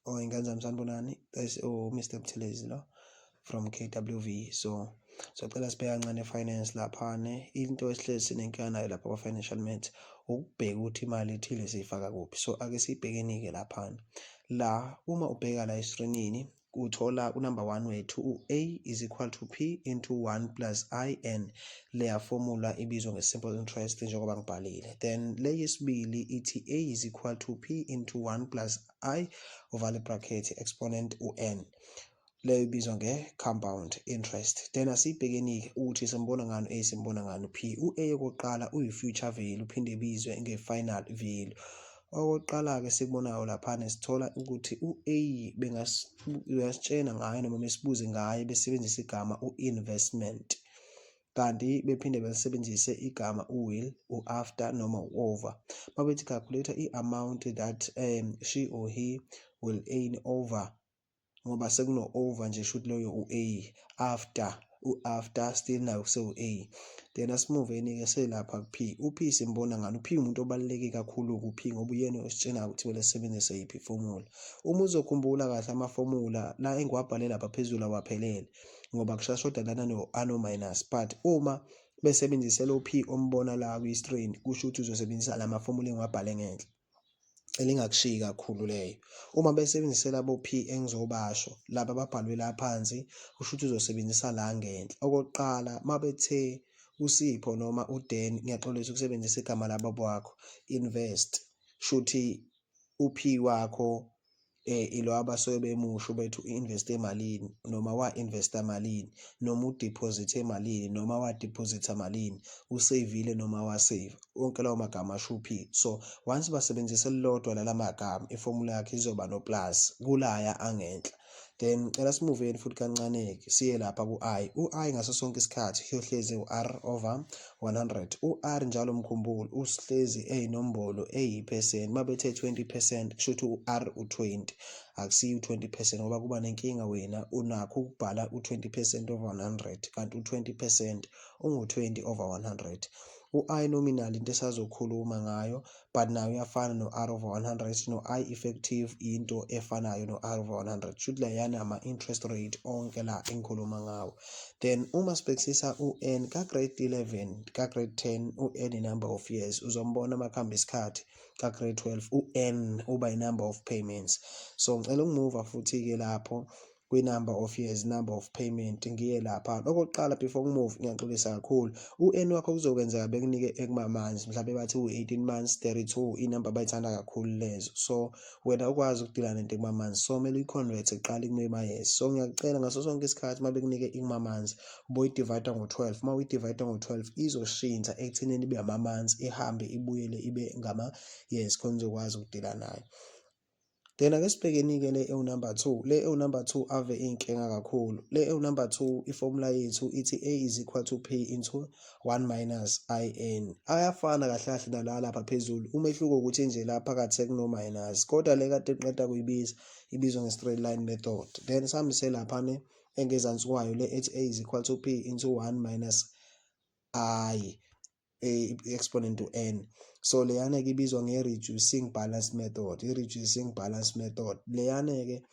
or ingane zami sanibonani, that's Mr. Buthelezi lo from KWV. So cela sibheka kancane finance laphane. Into esihlezi sinenkinga nayo lapha kwa-financial maths ukubheka ukuthi imali ethile siyifaka kuphi. So ake siyibhekeni-ke laphana. La uma ubheka la escreenini uthola unumber 1 wethu u-A is equal to P into 1 plus IN. Leya formula ibizwa nge-simple interest njengoba ngibhalile. Then le yesibili ithi A is equal to P into 1 plus I ovale bracket exponent u-N. Leyo ibizwa nge-compound interest. Then asibhekeni-ke ukuthi simbona ngani A simbona ngani P. U-A yokuqala uyi-future value uphinde ibizwe nge-final value. Okokuqala-ke sikubonayo laphana sithola ukuthi u-A uyasitshena ngayo noma besibuze ngayo besebenzisa igama u-investment, kanti bephinde besebenzise igama u-will, u-after noma u-over. Mabethi calculate i-amount that she or he will earn over, ngoba sekuno-over nje shoot loyo u-A, after still nayo sewu-A. Then asimuveni-ke selapha ku-P. U-P simbona ngani? U-P umuntu obaluleke kakhulu ku-P ngoba uyena ositshena ukuthi kumele sisebenzise yiphi ifomula. Uma uzokhumbula kahle amafomula la engiwabhale lapha phezulu awaphelele ngoba kushashoda lana no minus, but uma besebenzise lo P ombona la kwi-screen kusho ukuthi uzosebenzisa la mafomula engiwabhale ngenhla, elingakushiyi kakhulu leyo. Uma besebenzisela bo P engizobasho laba ababhalwe la phansi kusho ukuthi uzosebenzisa la ngenhla. Okokuqala mabethe uSipho noma uDen ngiyaxolisa ukusebenzisa igama lababo wakho, invest, shuthi u-P wakho ilo abasuke bemusho bethu invest emalini noma wa-investa malini, noma udeposit emalini noma wadeposita malini, usavile noma wasave. Wonke lawo magama asho u-P. So once basebenzise elilodwa la magama ifomula yakhe izoba no plus kulaya angenhla. Then cela simuveni futhi kancane-ke siye lapha ku-I. U-I ngaso sonke isikhathi uyohlezi u-R over 100. U-R njalo mkhumbulo usihlezi eyinombolo eyiphesenti. Mabethe 20% kushuthi u-R u-20, akusiyo u-20% ngoba kuba nenkinga wena unakho ukubhala u-20% over 100 kanti u-20% ungu-20 over 100. U-I nominal into esazokhuluma ngayo but nayo iyafana no-R over 100, no-I effective into efanayo no-R over 100. Shuthi layana ama-interest rate onke la engikhuluma ngawo. Then uma sibhekisisa u-N ka-grade 11 ka-grade 10 u-N i-number of years, uzombona makuhamba isikhathi ka-grade 12 u-N uba i-number of payments. So ngicela ungimuva futhi-ke lapho kwi-number of years, number of payment, ngiye lapha. Okokuqala before ngimove ngiyaxolisa kakhulu, u-N wakho kuzokwenzeka bekunike ekumamanzi, mhlawumbe bathi u-18 months 32, inamba bayithanda kakhulu lezo. So wena ukwazi ukudila nento ekumamanzi, so kumele uyi-convert kuqala kuma-years. So ngiyakucela ngaso sonke isikhathi uma bekunike ikumamanzi boyi-divide ngo-12, uma uyi-divide ngo-12 izoshintsha ekuthenini ibe ama-months, ihambe ibuyele ibe ngama-years khona uzokwazi ukudila nayo. Then ake sibhekeni-ke le number 2. Le number 2 ave inkinga kakhulu. Le number 2 ifomula yethu ithi A is equal to P into 1 minus IN. Ayafana kahle kahle nala lapha phezulu. Umehluko ukuthi nje lapha phakathi sekuno minus. Kodwa le kade ngiqeda kuyibiza ibizwa nge-straight line method. Then sihambise lapha engezansi kwayo le ethi A is equal to P into 1 minus I exponent to N. So leyana-ke ibizwa nge-reducing balance method, i-reducing balance method. Leyana-ke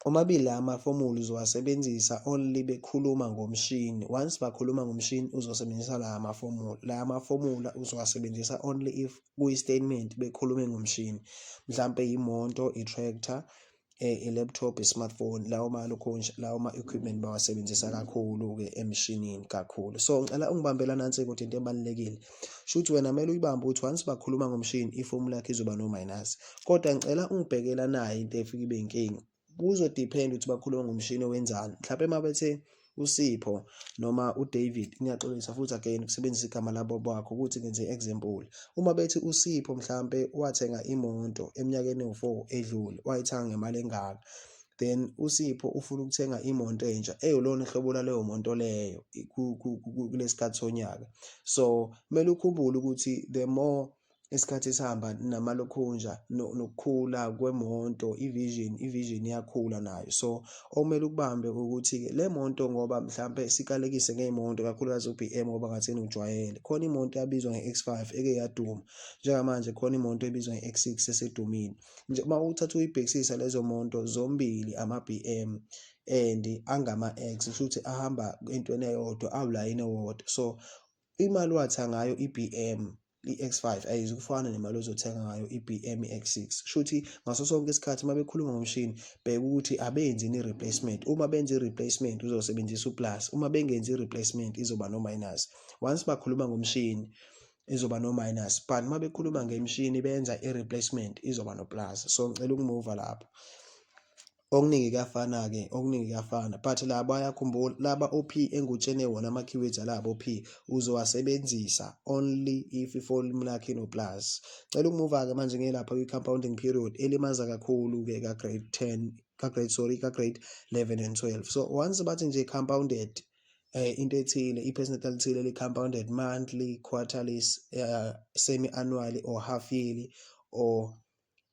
omabili amafomula uzowasebenzisa only bekhuluma ngomshini. Once bakhuluma ngomshini uzosebenzisa la mafomula. La mafomula uzowasebenzisa only if kuyi-statement bekhulume ngomshini. Mhlampe imoto, i-tractor, i-laptop, i-smartphone, lawo ma-equipment bawasebenzisa kakhulu-ke emshinini kakhulu. So ngicela ungibambela nansi ukuthi into ebalulekile shuthi wena kumele uyibambe ukuthi once bakhuluma ngomshini ifomula yakhe izoba no minus. Kodwa ngicela ungibhekela nayo into efika ibe inkinga. Kuzodepend ukuthi bakhuluma ngomshini owenzani. Mhlawumbe mabethe uSipho noma uDavid, ngiyaxolisa futhi again ukusebenzisa igama labo bakho ukuthi ngenze example. Uma bethi uSipho mhlambe wathenga imoto eminyakeni ewu4 edlule, wayithenga ngemali engaka. Then uSipho ufuna ukuthenga imoto entsha eyolona ihlobo laleyo moto leyo kulesikhathi sonyaka. So kumele ukhumbule ukuthi the more isikhathi sihamba namalokhunja nokukhula kwemonto, i-vision iyakhula nayo. So okumele ukubambe ukuthi-ke le monto ngoba mhlampe sikalekise ngey'monto kakhulukazi u-B_M ngoba ngathini ujwayele, khona imoto yabizwa nge-X5 eke yaduma, njengamanje khona imoto ebizwa nge-X6 esedumile. Nje uma uthatha uyibhekisisa lezo monto zombili ama-B_M and angama-X, kusho ukuthi ahamba entweni eyodwa, awulayini owodwa. So imali wathenga ngayo i-B_M i-X5 ayizukufana nemali ozothenga ngayo i-B_M i-X6. Kusho ukuthi ngaso sonke isikhathi uma bekhuluma ngomshini, bheka ukuthi abenzi i-replacement. Uma benza i-replacement uzosebenzisa u-plus, uma bengenzi i-replacement izoba no-minus. Once bakhuluma ngomshini izoba no-minus, but uma bekhuluma ngemishini benza i-replacement izoba no-plus. So ngicela ukumuva lapho. Okuningi kuyafana, but laba ayakhumbula laba OP engutshene wona ama-keywords alabo OP uzowasebenzisa only if ifolumi lakhe ino-plus. Cela ukumuva-ke manje ngilapha kwi-compounding period elimaza kakhulu-ke ka-grade 11 and 12. So once bathi nje compounded into ethile, i-percent elithile li-compounded monthly, quarterly, semi-annually or half yearly or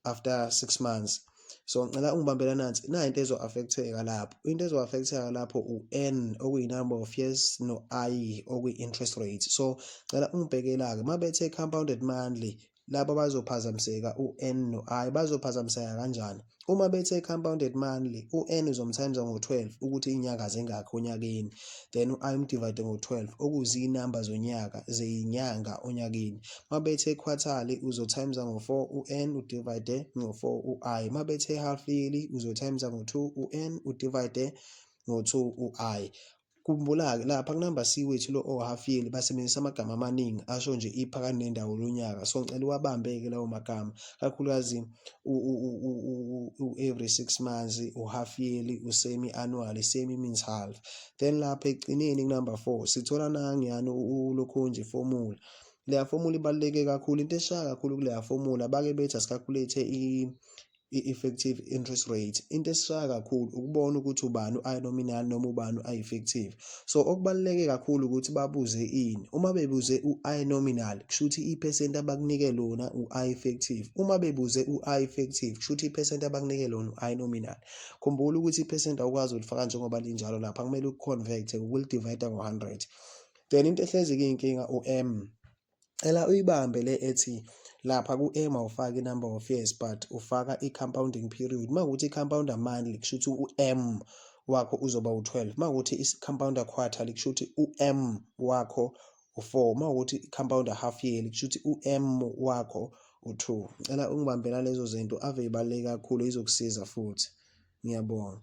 after 6 months. So ngicela ungibambela nansi into ezo-affecteka lapho. Into ezo-affecteka lapho u-N okuyi-number of years no-I okuyi-interest rate. So ngicela ungibhekela-ke uma bethe compounded monthly laba bazophazamiseka u-N no-I bazophazamiseka kanjani? Uma bethe compounded monthly u-N uzomthayimza ngo-12 ukuthi inyanga zingakho onyakeni, then u-I umdivide ngo-12 okuziyinamba zonyaka zeyinyanga onyakeni. Uma bethe quarterly uzothayimza ngo-4 u-N udivide ngo-4 u-I. Uma bethe half yearly uzothayimza ngo-2 u-N udivide ngo-2 u-I. Khumbula-ke lapha kunamba C wethu lo half yearly basebenzisa amagama amaningi asho nje iphakani nendawo lonyaka. So ngicela uwabambe-ke lawo magama, kakhulukazi every 6 months, u-half yearly, u-semi-annually, semi means half. Then lapha ekugcineni kunamba 4 sithola nangiyani ulokhunje ifomula. Leya formula ibaluleke kakhulu, into eshaya kakhulu kuleya formula bake bethi asicalculate i-effective interest rate. Into esishaya kakhulu ukubona ukuthi ubani u-I nominal noma ubani u-I effective. So okubaluleke kakhulu ukuthi babuze ini. Uma bebuze u-I nominal kusho ukuthi iphesenti abakunike lona u-I effective. Uma bebuze u-I effective kusho ukuthi iphesenti abakunike lona u-I nominal. Khumbula ukuthi iphesenti awukwazi ulifaka njengoba linjalo lapha, kumele uku-convert ukulidivide ngo-100. Then into ehlezi-ke inkinga u-M. Ela uyibambe le ethi lapha ku-M awufaki i-number of years but ufaka i-compounding period. Uma ukuthi i-compounder monthly kusho ukuthi u-M wakho uzoba u-12. Uma ukuthi i-compounder quarterly kusho ukuthi u-M wakho u-4. Uma ukuthi i-compounder half yearly kusho ukuthi u-M wakho u-2. Ngicela ungibambela lezo zinto ave ibaluleke kakhulu izokusiza futhi. Ngiyabonga.